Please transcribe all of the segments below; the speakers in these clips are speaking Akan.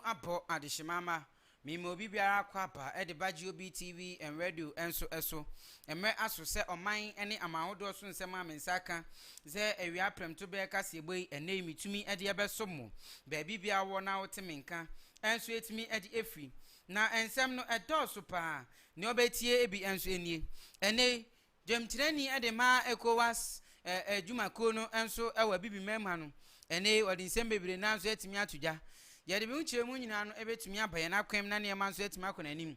abo adishimama Mimo bibiara kwapa ediba GOB TV and radio enso emre aso se oman ene amahodo so nsema mensaka ze ewia prem to be ka se boy ene mitumi ede ebesomo ba bibia wo na wotemenka enso etimi ede efri na ensem no edoso pa ne obetie ebi enso enie ene demtirani ede ma ECOWAS ejumako no enso ewa bibi memha no ene odi nsem bebre na enso etimi atugya yede bi unchire mu nyina no ebetumi abaye na kwem na ne ma nso etimi akona nim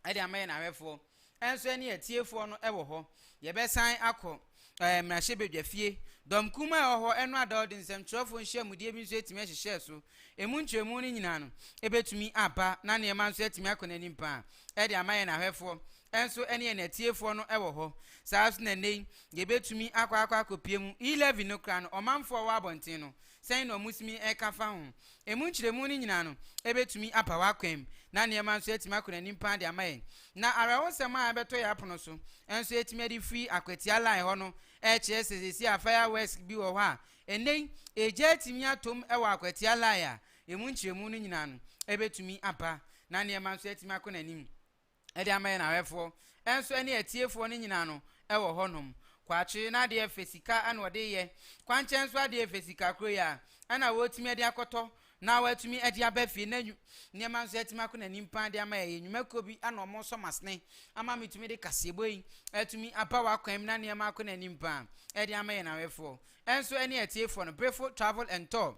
ade amaye na hwefo enso ene etiefo no ewo ho ye besan akọ mrahye bedwafie dom kuma ewo eno adod nsem trofo nhye mudie bi nso etimi ahyehye so emu nchire mu ni nyina no ebetumi aba na ne ma nso etimi akona nim pa ade amaye na hwefo enso ene na etiefo no ewo ho saas na nei ye betumi akwa kopie mu 11 no kra no omanfo wa abonten no sen no musimi ekafa ho emu nchiremu ni nyina no ebetumi apa wakwem na ne ma nso etimi akona nimpa de amaye na arawo sema abeto ya pono so enso etimi adi free akwatia line ho no sesi afire west bi wo ha enei eje etimi atom ewa akwatia line a emu nchiremu ni nyina no ebetumi apa na ne ma nso etimi akona nim ede amaye na wefo enso ene etiefo ni nyina no ewo honom kwachi na de efesika ana ode ye kwanche nso ade efesika kro ya ana wotumi ade akoto na watumi ade abafi na nyema nso etimi akona nimpa de ama ye nwumako bi ana omo so masne ama mitumi de kaseboyi etumi apa wakwam na nyema akona nimpa ede ama ye na wefo enso ene etiefo no Brefo Travel and Tour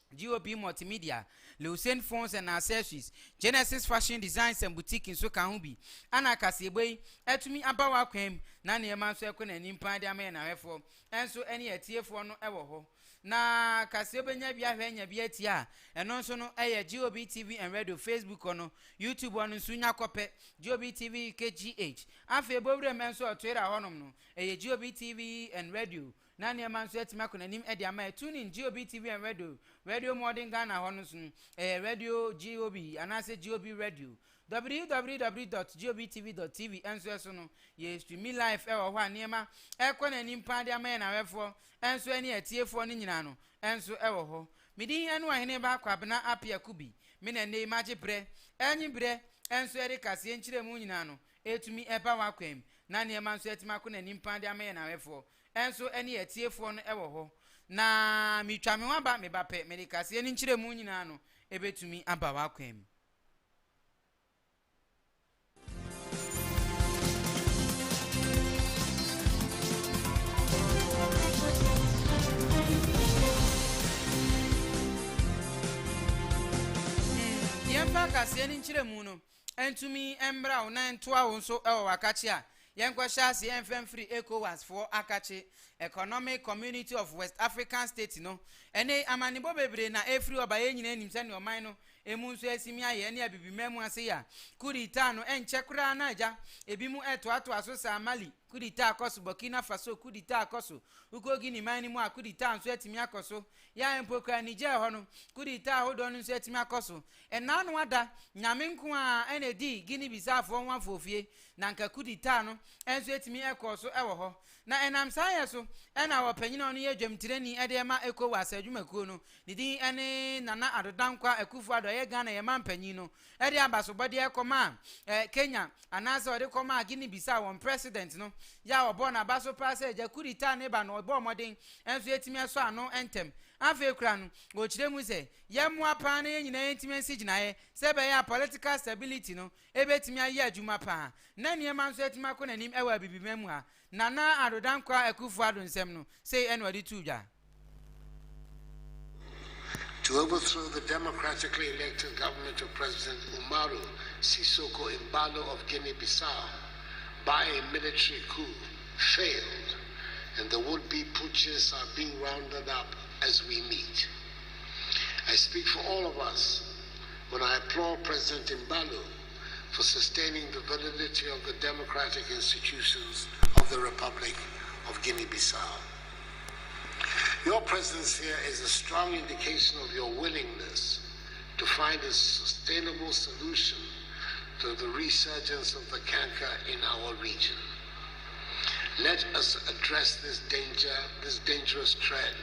GOB Multimedia, Lucent Phones and Accessories, Genesis Fashion Designs and Boutique in Sokahubi, Anna Kaseboy, etumi abawa kwem, na ne ma so ekona nimpa de ama na hefo, enso ene etiefo no ewo ho. Na kasebenya bia hwenya bia tia, eno nso no eye GOB TV and radio Facebook ono, YouTube ono nso nya kope, GOB TV KGH. Afi bowre menso Twitter honom no, eye GOB TV and radio. Na ne ma nso etima kona nim ede ama tune in GOB TV and radio modern Ghana hono so radio GOB anase GOB radio www.gobtv.tv enso eso no ye stream live e wo ho anema e kona nim pa de ama na wefo enso ene etiefo no nyina no enso e wo ho midin enu Oheneba Appiah Kubi me na ne maje bre enyi bre enso ere kase nchire mu nyina no etumi eba wakwem na ne ma nso etima kona nim pa de ama na wefo enso ene etiefo no ewo ho na mitwa me waba me bape me kase ni nchire mu nyina no ebetumi aba wakwem. Yemfa kase ni nchire mu no entumi embra wo na ntoa wo nso ewo wakachi a yenkwasha se enfemfri ECOWAS for akachi Economic Community of West African States no ene amanibo bebre na efri obaye nyina nim se ne oman no emu nso asimi aye ne abibimemu ase ya kudita no enchekura na aja ebimu etoato asosa Mali kudita akoso Burkina Faso kudita akoso ukogi ni mani mu akudita nso atimi akoso ya empokra Niger ho no kudita ahodo no nso atimi akoso enanu ada nyame nko a enedi Guinea Bissau fo wanfofie na nka kudita no enso atimi ekoso ewo ho na enam saye so ena wopanyina no ye dwamtirani ede ma ECOWAS adwumakuo no didi ene nana adodankwa akufu ado ye Ghana ye mampanyi no ede abasobode ekoma Kenya anase ode koma Guinea Bissau won president no ya obo na baso pase jakudita ne ba no obo modern enso etimi aso ano entem afi kura no ochire mu se yemu apa na nyina etimi ensigina ye sebe ya political stability no ebetimi aye adwuma pa na niema nso etimi akona nim ewa bibimemu ha nana adodankwa akufu ado nsem no say enwadi tuja. To overthrow the democratically elected government of President Umaru Sissoco Embalo of Guinea-Bissau by a military coup failed, and the would-be putschists are being rounded up as we meet. I speak for all of us when I applaud President Embalo for sustaining the validity of the democratic institutions of the Republic of Guinea-Bissau. Your presence here is a strong indication of your willingness to find a sustainable solution to the resurgence of the canker in our region. Let us address this dangerous trend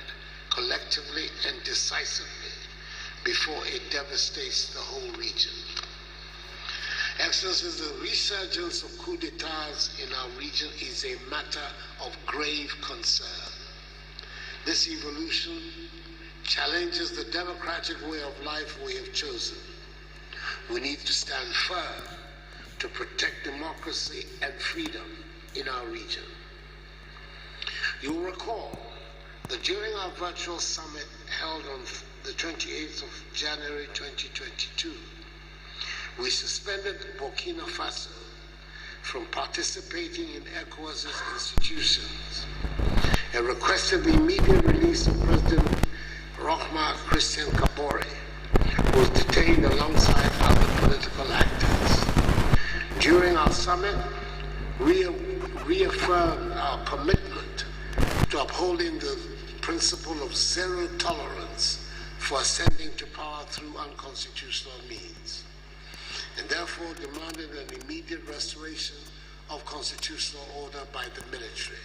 collectively and decisively before it devastates the whole region. Excellencies, the resurgence of coup d'etats in our region is a matter of grave concern. This evolution challenges the democratic way of life we have chosen. We need to stand firm to protect democracy and freedom in our region. You'll recall that during our virtual summit held on the 28th of January 2022, we suspended Burkina Faso from participating in ECOWAS's institutions and requested the immediate release of President Rochma Christian Kabore, who was detained alongside other political actors. During our summit, we reaffirmed our commitment to upholding the principle of zero tolerance for ascending to power through unconstitutional means, and therefore demanded an immediate restoration of constitutional order by the military.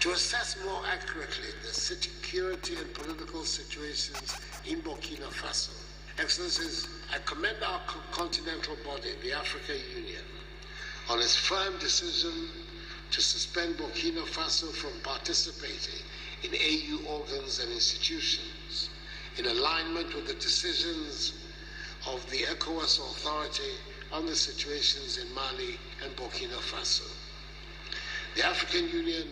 To assess more accurately the security and political situations in Burkina Faso, Excellencies, I commend our continental body, the African Union, on its firm decision to suspend Burkina Faso from participating in AU organs and institutions in alignment with the decisions of the ECOWAS Authority on the situations in Mali and Burkina Faso. The African Union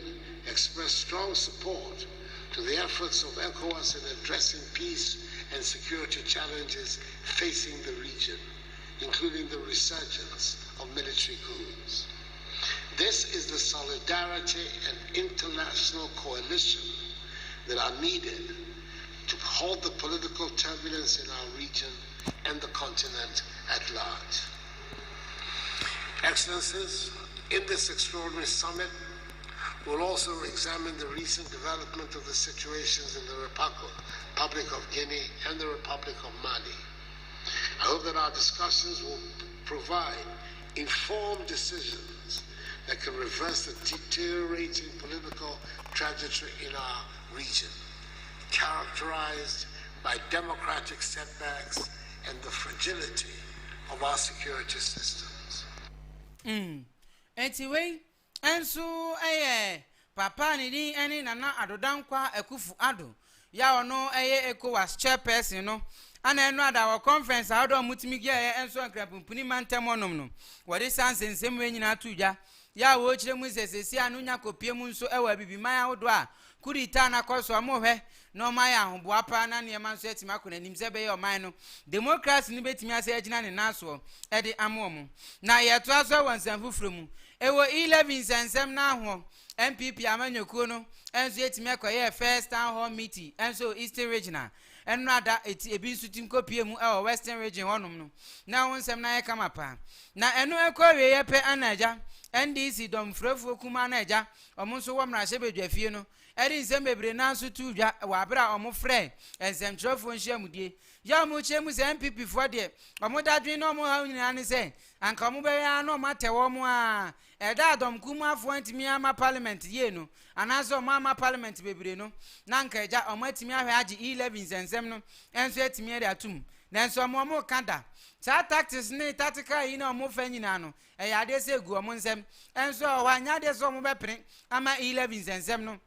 expressed strong support to the efforts of ECOWAS in addressing peace and security challenges facing the region, including the resurgence of military coups. This is the solidarity and international coalition that are needed to halt the political turbulence in our region and the continent at large. Excellencies, in this extraordinary summit, we'll also examine the recent development of the situations in the Republic of Guinea and the Republic of Mali. I hope that our discussions will provide informed decisions that can reverse the deteriorating political trajectory in our region, characterized by democratic setbacks and the fragility of our security systems. Anyway, and so Papa ni any nana adodankwa ekufu ado ya ono ECOWAS chairperson no ana eno ada our conference ado mutimi gye enso ankrapumpuni mantemonom no wode sansensem wenyina tuja ya wo chire mu sesesi anu nya kopie mu nso ewa bibiman awodo a kurita na koso amohwe no ma ya hoboa pa na ne ma nso etima akona nim se be ye oman no democracy ni betimi ase agina ne naso e de amomo na ye to aso wansan fufuremu ewo 11 sensem na ho MPP amanyokuo no enso etimi akoye first town hall meeting enso Eastern Regional enno ada ebi nsutim kopie mu e Western Region honom no na wonsem na ye kama pa na eno ekowe ye pe anaja NDC dom frefo kuma anaja omonso wo mra hyebedwafie no eri nsem bebre na nso tudwa wa bra omo frɛ ensem trofo nhyiamudie ya mo chemu se MPP fo de omo dadwen no omo ha nyina ne se anka omo be ya no matewo mo a eda adom kuma afo antimi ama parliament ye no anazo omo ama parliament bebre no na nka eja omo atimi ahwe age 11 sensem no enso atimi eri atum na enso omo kanda sa tactics ne tactical yi na omo fa nyina no ya de se gu omo nsem enso wa nya de so omo bepre ama 11 sensem no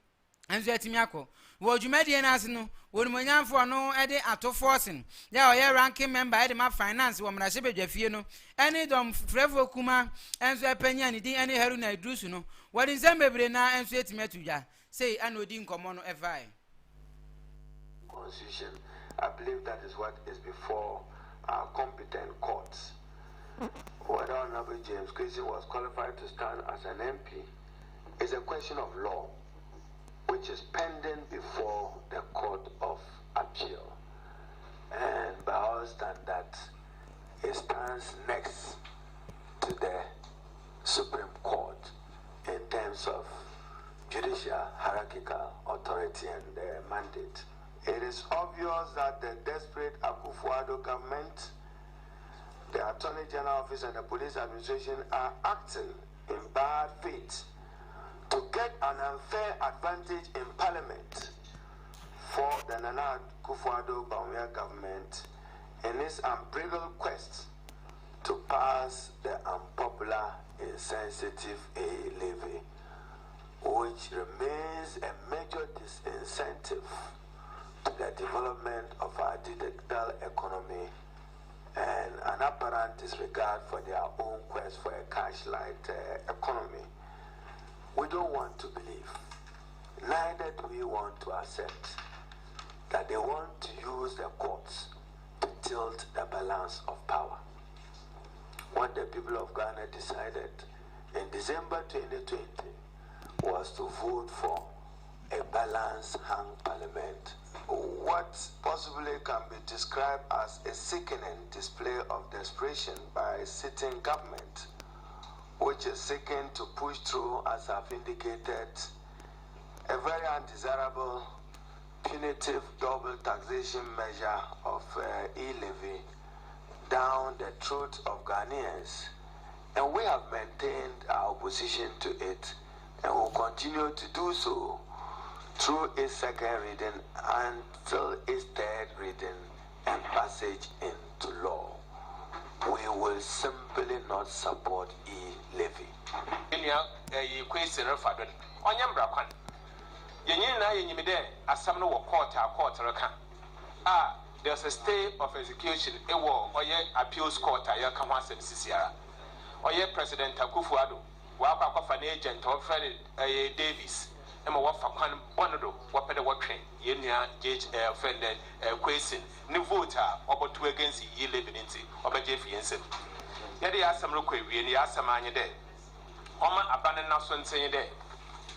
enso atimi akọ wo dwumadie na ase no wonumonyamfo no ede ato forcing ya oye ranking member ede ma finance wo mra hyebedwafie no eni dom frevo kuma enso epanya ni din eni heru na idrusu no wodi nsem bebre na enso etimi atudwa say anodi nkomo no evai constitution. I believe that is what is before our competent courts. Whether Honorable James Christie was qualified to stand as an MP is a question of law, which is pending before the Court of Appeal. And by our standards, it stands next to the Supreme Court in terms of judicial hierarchical authority and mandate. It is obvious that the desperate Akufo-Addo government, the Attorney General Office and the Police Administration are acting in bad faith to get an unfair advantage in Parliament for the Nana Akufo-Addo government in its unbridled quest to pass the unpopular, insensitive A levy, which remains a major disincentive to the development of our digital economy and an apparent disregard for their own quest for a cash-light economy. We don't want to believe, neither do we want to accept, that they want to use the courts to tilt the balance of power. What the people of Ghana decided in December 2020 was to vote for a balanced hung parliament. What possibly can be described as a sickening display of desperation by a sitting government, which is seeking to push through, as I've indicated, a very undesirable punitive double taxation measure of e-levy down the throat of Ghanaians. And we have maintained our opposition to it and will continue to do so through its second reading until its third reading and passage into law. We will simply not support e-levy. There's a stay of execution. Appeals court. President Akufo-Addo, an agent of Davis. I'm a Wafan Bonodo, Wapeda Watrin, Yenia, Judge offended Quasin, Nivota, or two against ye living in or Jeff Yensen. Yet they asked some look, and asked some man day. Oma abandoned Nason saying day.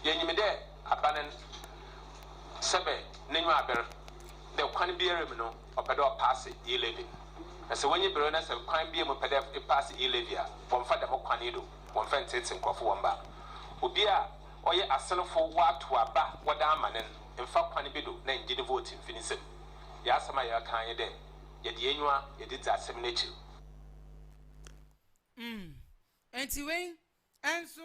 Yenime there, abandoned Sebe, Nimaber, there can be a remino or pedo pass it, ye living. And so when you burn us a crime beam of pedef, a pass Elivia, one father of Quanido, one fence in Quafuamba. Ubia. Oye asenfo watu aba wadaamanen mfa kwane bedo na ngide vote mfinisem ya asama ya kan ye de ye de enwa ye de asem na chi enti wen enso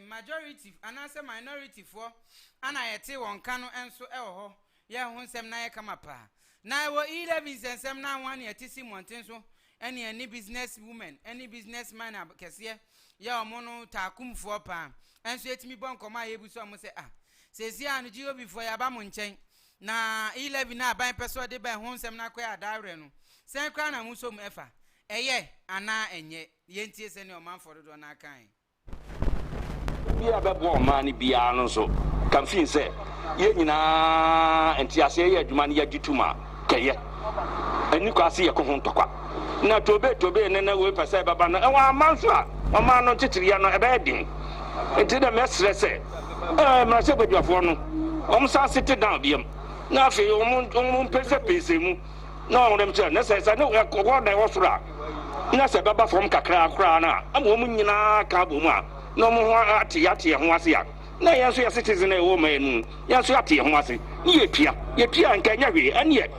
majority anase minority for ana yete won kanu enso ho ye ho nsem na ye kama pa na wo 11 nsem na wan ye tisi monten so any business woman any businessman abkese ye omono takumfo pa enso etimi bon koma yebuso mo se sesi anu ji obi fo ya ba mo nchen na 11 na ban peso de ban ho nsem na kwa adawre no sen kwa na muso mu efa eye ana enye yentie se ne o man fodo do na kan bia bebo o man bia no so kan fin se ye nyina entiase ye adwuma ne yagituma keye ani kwase ye ko ho ntokwa na tobe ne na we pese baba no enwa amanso a o man no titiri ya no ebe edin enti da mesre se mrase badwafo no om sa sit down biam na afi om pese mu na on dem che na se na ko da wosura na se baba fom kakra akra na am nyina ka bomu a na om ho ate ho ase ya na yenso ya citizen e wo manu yenso ate ho ase ni ye pia nka nya hwe ane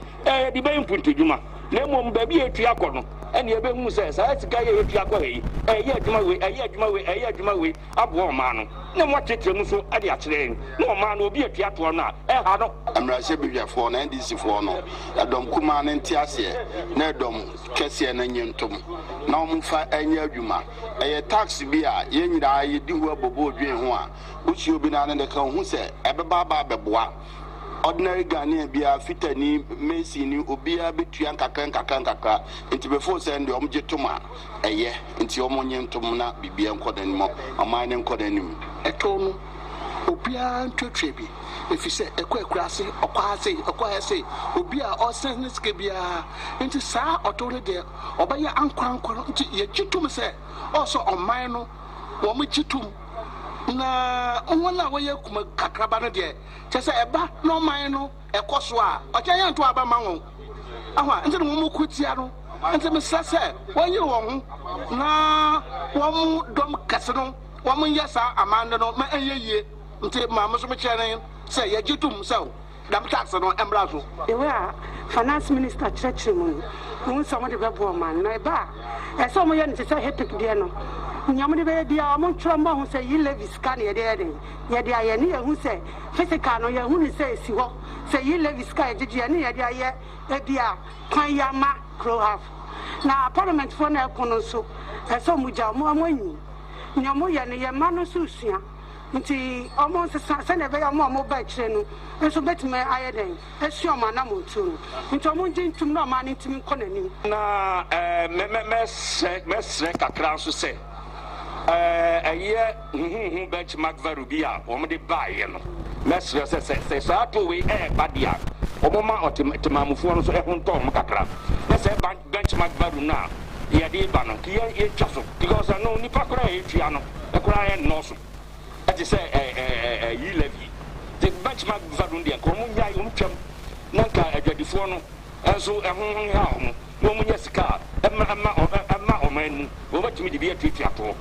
di bayin puntuduma na mom ba bi etua kɔ no ene ebe hu se sa sika ye etua kɔ yi ye adwuma we abo o ma no na mo tete mu so ade akyerɛ na o ma no obi etua to no a ha no amrase bedwafo na ndc fo no adom kuma ne ntiase na adom kɛse na nyentom na omfa anya adwuma tax bi a ye nyira ye di hu abobo odwen ho a uchi obi na ne ka hu se ebeba ba beboa ordinary Ghanaian bia fitani Messi ni obia betua nkakra nti before send the omjetoma nti omonyentom na bibia nkodanimo amane nkodanim etono obia ntwetwe bi efise ekwakurase okwase obia osenske bia nti saa otore de obaya ankwankoro nti ye gitum se also oman no wo mo gitum na wona waye kuma kakraba no de chese eba no man no ekoso a okyanya nto aba manwo ahwa nti mo mo kutia no nti me sese wanyere wo ho na wo mo dom kase no wo mo yesa amande no ma eyeye nti ma mo so me kyere se ye gitum se dam tax no embra so ewe a finance minister church mu who some of the rebel man, my bar. As some of you say, Hepic Diano. Yammy baby, among Trumbo who say, you live is scanny there. Yet the Iania who say, Physical, or who says, you say, you live is sky, did you any idea yet? Dear, Kayama, Crow half. Now, Parliament for Nelconoso, as some with your more money. Yamoya, your man Susia. Nti almost send a very more channel. And so bet me iodine. As your man, I'm too. Nti I'm to no money to me. Na mess kakra so say a year benchmark varubia or the buy no mess say so to we badia omoma otimamu fo so ehun tom kakra na say benchmark varu na ye dey ba no kiye e twaso because no nipa kora e tua no e kora e no so that is say you levy the benchmark varu dey ko mu nya yum twam na ka adwadifo no enso ehun ha ho no mu nya sika ama omanu wo batimi de bi atwatwa to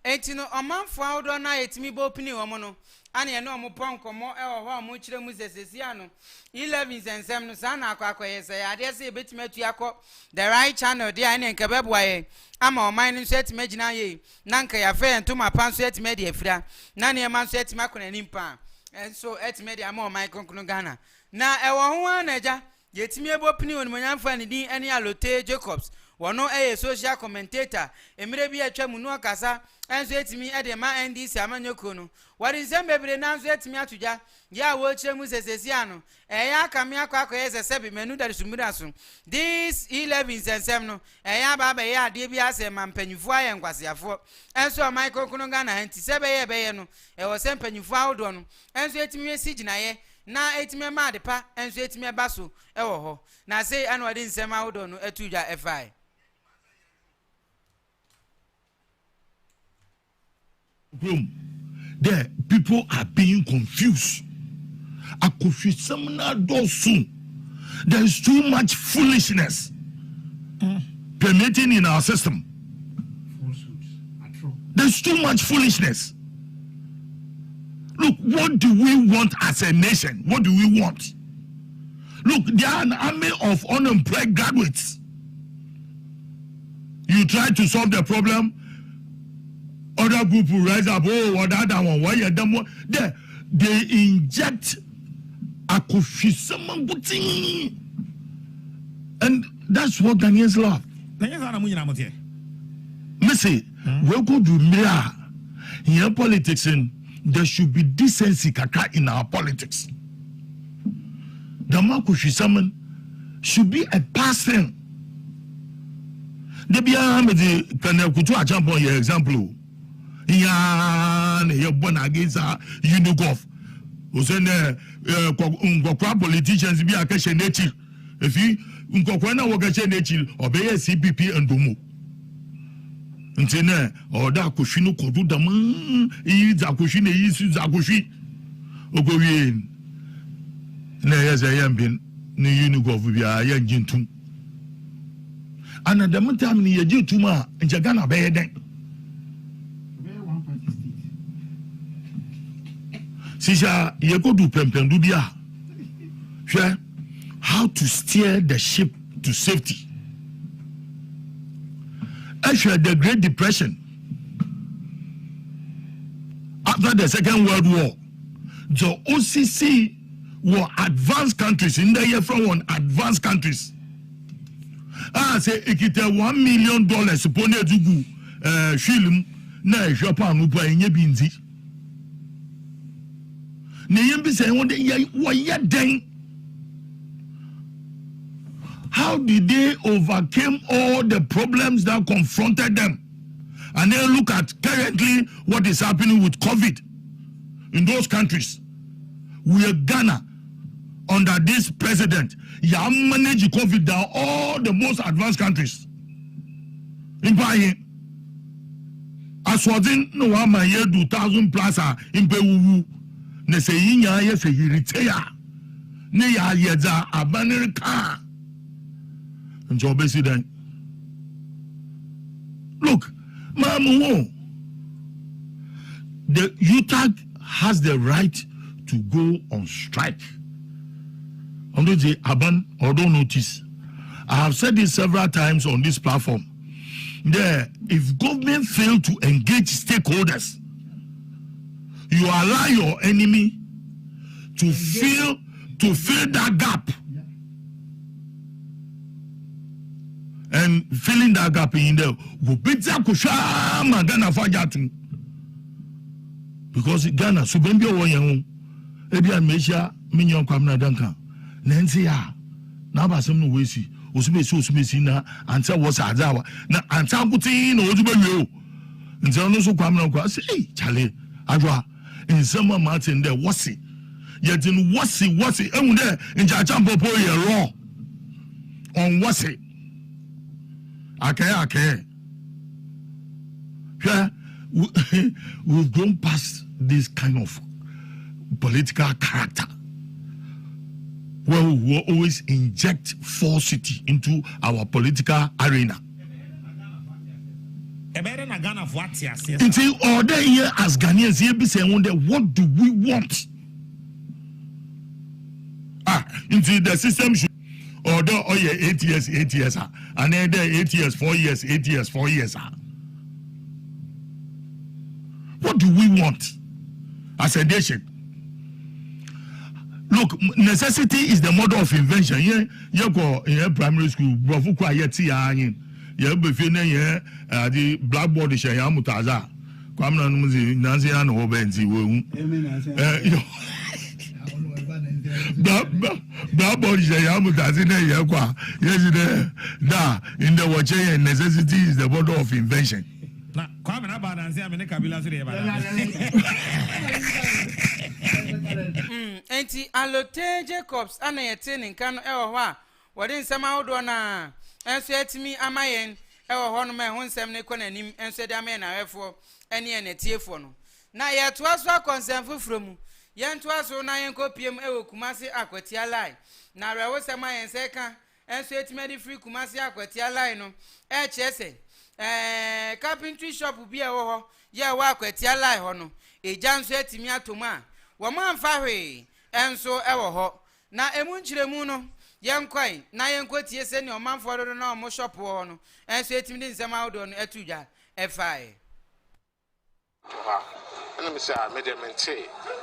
Etino omanfo awdo na etimi bo pini wo no ane ene omo ponkomo e ho ho mo kire mu sesesia no 11 sensem no sa na akwa yese ya de se betimi atu akọ the right channel de ane nke beboaye ama oman no so etime gina ye na nka ya fe ntoma pan so etime de afira na ne man so etime akona nimpa enso etime de ama oman konkunu Ghana na e wo ho anaja yetimi ebo pini won monyanfo ane din ane Alote Jacobs wono social commentator emire bi atwa mu no akasa enso etimi ede ma NDC amanyoko no wari zembebere nanso etimi atuja ya wo kire mu sesesia no ya kame akwa yesese menu dari sumira so this 11 sensem no ya baba ya ade bi ase mampanyufo aye nkwasiafo enso Michael Kuno Ghana anti sebe ye beye no wo sempanyufo awdo no enso etimi esi ginaye na etimi ma de pa enso etimi baso wo ho na sei anu ade nsem awdo no etuja FI there people are being confused. There is too much foolishness permeating in our system. There's too much foolishness. Look, what do we want as a nation? What do we want? Look, there are an army of unemployed graduates. You try to solve the problem, other group will rise up. Oh, what other one? Why you done what? They inject a coffee, and that's what Ghanaians love. Missy, we go to mirror in politics, and there should be decency in our politics. The Makushi Summon should be a past thing. The Biamedi can I jump on your example. You're born against Unigov. Politicians be a question nature. If you Unkokwana Wagacha nature, obey CPP and Dumu. Ntene oda kushino kodu dama yi zakushi ne yi su zakushi ogowie na yeza yambin ne Unigov bia ya jintum ana da mutam ni yaji tuma nja Ghana be den sija yekodu pempendu bia hwe how to steer the ship to safety. After the Great Depression, after the Second World War, the OCC were advanced countries in the year from one advanced countries. I say it $1 million supposed to go film na Japan mu pa enye binzi. Ne yembi say won dey den. How did they overcome all the problems that confronted them? And then look at currently what is happening with COVID in those countries. We are Ghana under this president. You manage COVID down all the most advanced countries. In Paris, as was in no one my year 2000 plus in Peru. Ne say yinya ye say retire. Ne ya yeza America. Look, Mamu, the UTAG has the right to go on strike. I'm going to say aban or don't notice. I have said this several times on this platform. There, if government fail to engage stakeholders, you allow your enemy to fill that gap. And filling that gap in there, because Ghana, Subembia Wayan, Ebian Mesha, Minion Kamna Danka, Nancy, Nabasam Wesi, Usmesina, and so was Azawa. Now, and Tabutin or Zubayo. And so also Kamna say, Charlie, Adwa, in summer Martin there, what's it? Yet in what's it, and there in Jachampo law on what's it? Okay. Yeah, we've gone past this kind of political character where we will always inject falsity into our political arena. Until all day here as Ghanaians, here be saying, what do we want? Into the system should. Although 8 years, and then 8 years, 4 years, 8 years, 4 years. What do we want as a nation? Look, necessity is the mother of invention. You go in primary school, bravo quiet tea. You be feeling the blackboard is a yamutaza. Come on, Nancy and Obenzi. That body is a yamutas in a yakwa. Yes, in the watching necessity is the mother of invention. Enti Alote Jacobs ana yetini kanu ewo hwa wode nsem awdo na enso etimi amayen ewo ho no ma ho nsem ne kɔ nanim enso de amayen na wefo ene ene tiefo no na yeto aso akonsem fufromu yento aso na yenko piem ewo kumase akwati alai na rewo sema yen seka enso etimi de free kumase akwati alai no chese carpentry shop bi ewo ho ye wa akwati alai ho no eja nso etimi atoma wo man fa hwe enso ewo ho na emu nchiremu no yenkwai na yenkotie se ne o man fo do na o mo shop ho no enso etimi de nsema awdo no etudwa efai and me say measurement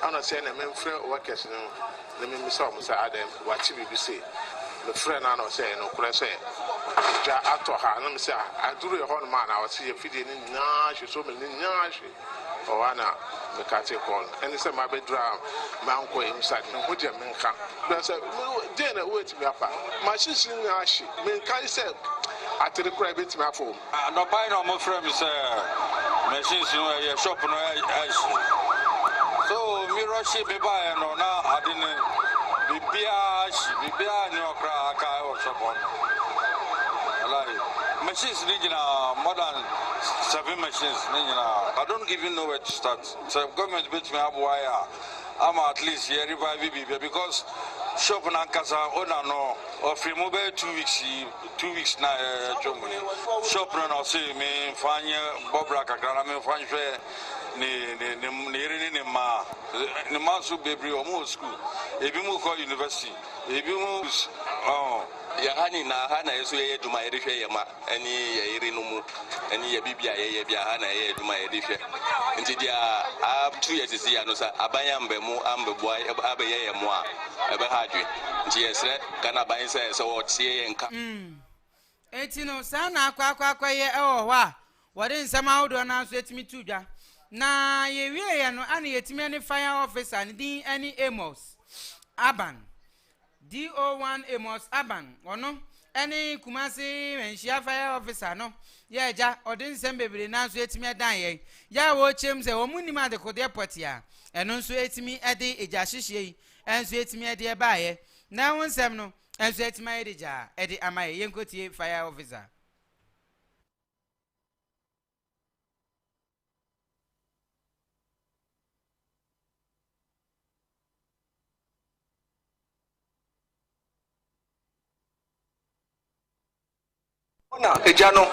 I not say na me friend workers no na me say o say adam wachi bi say the friend na no say no kura say ja ato ha na me say aduru e ho no man na o say fidie ni na hwe so me ni nya hwe o wana me ka te call and say my bedroom man ko inside no ho je me nka na say dey na wait me apa machine sin na hwe me kan say atiri kura bit me afo no buy no mo friend me say machines no your shop no so mirror shape be buy no na adine bibia no kra ka o shop on like machines need more than 7 machines I don't even know where to start so government bit me abwaya I'm at least here revive because shop na kasa ona no offer mobile 2 weeks na shop no say me fanya bobra kakra na me fanya ni ma so bebre o mo school ebi mo ko university ebi mo ya hani na hana yeso ye duma ye hwe ye ma ani ye ire no mu ani ye bibia ye bia hana ye duma ye hwe nti dia up 2 years is ya no sa abanya mbemu ambeboa abe ye mo a ebe hadwe nti yesre kana ban se wo tie ye nka eti no sa na akwa ye ewo ho a wode nsem awdo na so etimi tudwa na ye wie ye no ana yetimi ani fire officer ni din ani Amos Aban DO1 Amos Aban ono any Kumasi menhia fire officer no ye ja odin sem bebere na so etimi edan ye ya wo chem se wo munim ade kode potia eno nso etimi ede eja hihie enso etimi ede e baaye na won sem no enso etimi ede ja ede amaye yenkotie fire officer na ejano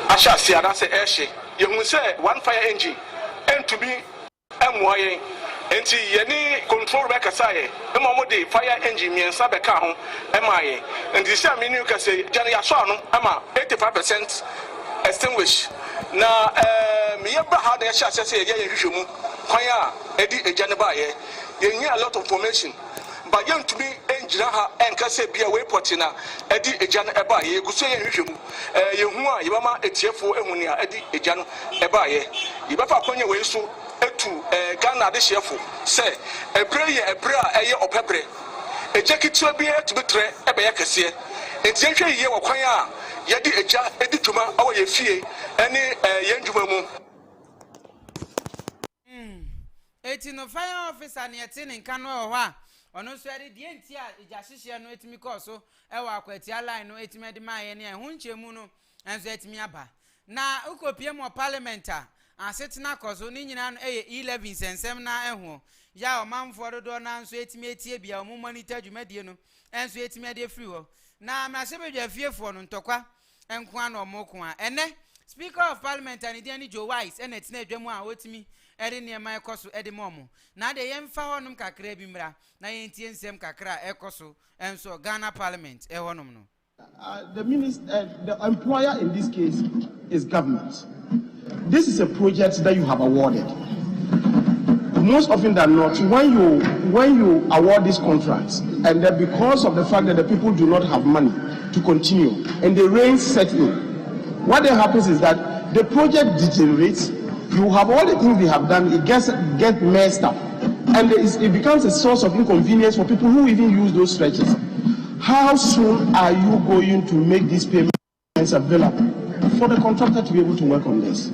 asha sia na se ehye ye hu se one fire engine and to be emoyen enti yɛne control bɛka sae ɛma ɔmo de fire engine miɛnsa bɛka ho ɛma yɛ enti sɛ amene ka sɛ gyane yɛasɔ ano ɛma 85% extinguish na meyɛ ba ha na yɛhyɛ ahyɛ sɛ yɛyɛ yɛhwehwɛ mu kwan a ɛdi agya ne baayɛ yɛnya a lot of information ba yɛntumi ɛngyina ha ɛnka sɛ bia weipɔte na ɛdi agya no ɛbaayɛ yɛgu so yɛhwehwɛ mu yɛhu a yɛbɛma atiefoɔ ɛhu ne a ɛdi agya no ɛbaayɛ yɛbɛfa akwanya wei so etu Ghana de chefo say ebre ye ebre a eye opebre eje kitua bi etumi tre ebe ya kese enti ehwe ye wo kwan a ye di eja edi dwuma awo ye fie ene ye ndwuma mu eti no fire officer ne yete ne nka no ho a ono so ade die enti a eja hyehye no etumi kɔ so ɛwɔ akwati line no etumi de ma ye ne ho nkyemu no enso etumi aba na ukopie mo parliament a asetena koso ni nyina no 11 sensem na eho ya omanfo dodo na nso etimi etie bia omo monitor dwumadie no enso etimi ade free ho na mase bedwa fiefo no ntokwa enko ana omoko a ene speaker of parliament ani dia ni Joe Wise ene tena adwamu a otimi ede ne mai koso ede momo na de yemfa honum kakra bi mra na yentie nsem kakra ekoso enso Ghana parliament ehonum no the minister the employer in this case is government. This is a project that you have awarded. Most often than not, when you award these contracts, and that because of the fact that the people do not have money to continue, and the rain set in, what then happens is that the project deteriorates. You have all the things they have done, it gets messed up, and it becomes a source of inconvenience for people who even use those stretches. How soon are you going to make these payments available for the contractor to be able to work on this?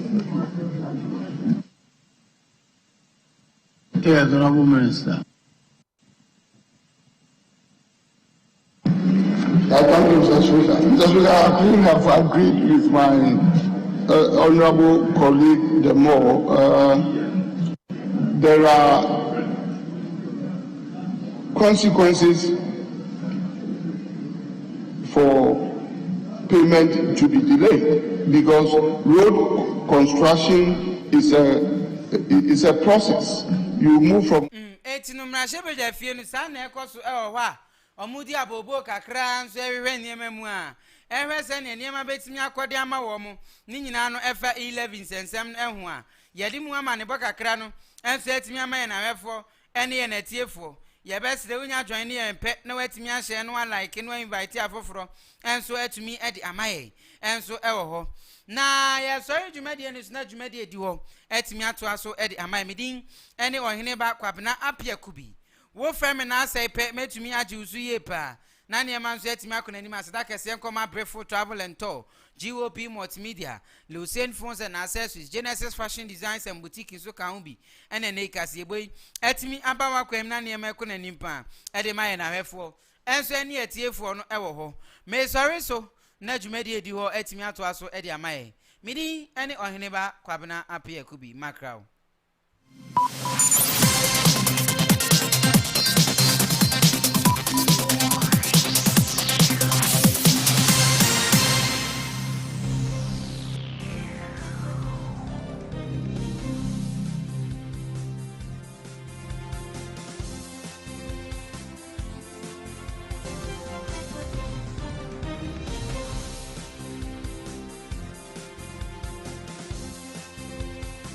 Yes, Honorable Minister. Thank you, Mr. Speaker. Mr. Speaker, I think I've agreed with my honorable colleague, the Moore. There are consequences for payment to be delayed because road construction is a process. You move from etinumra shebeda fie no sa na ekoso ewo a omudi abobo kakra nso ewe niema mu a ehwe se ne niema betimi akode ama wo mu ni nyina no efa 11 sensem ehu a yede mu ama ne bokakra no enso etimi ama ye na wefo ene ye na tiefo ye besre unya join ne ye mpe na watimi ahye no like no invite afoforo enso etumi edi amaye enso ewo ho na ye sorry dwumadi enu na dwumadi edi ho etimi ato aso edi amaye medin ene Oheneba Appiah Kubi wo frame na asai pe metumi agi usu ye pa na ne manso etimi akona ni masada kese nkoma breful travel and tour GOP multimedia Lucien Phones and Accessories Genesis Fashion Designs and Boutique so ka ubi ene ne kase boy etimi abawa kwem na ne makona nimpa edi maye na hwefo enso ene etiefo no ewo ho me sorry so na dwumadi edi ho etimi ato aso edi amaye midi ene Oheneba Appiah Kubi makrao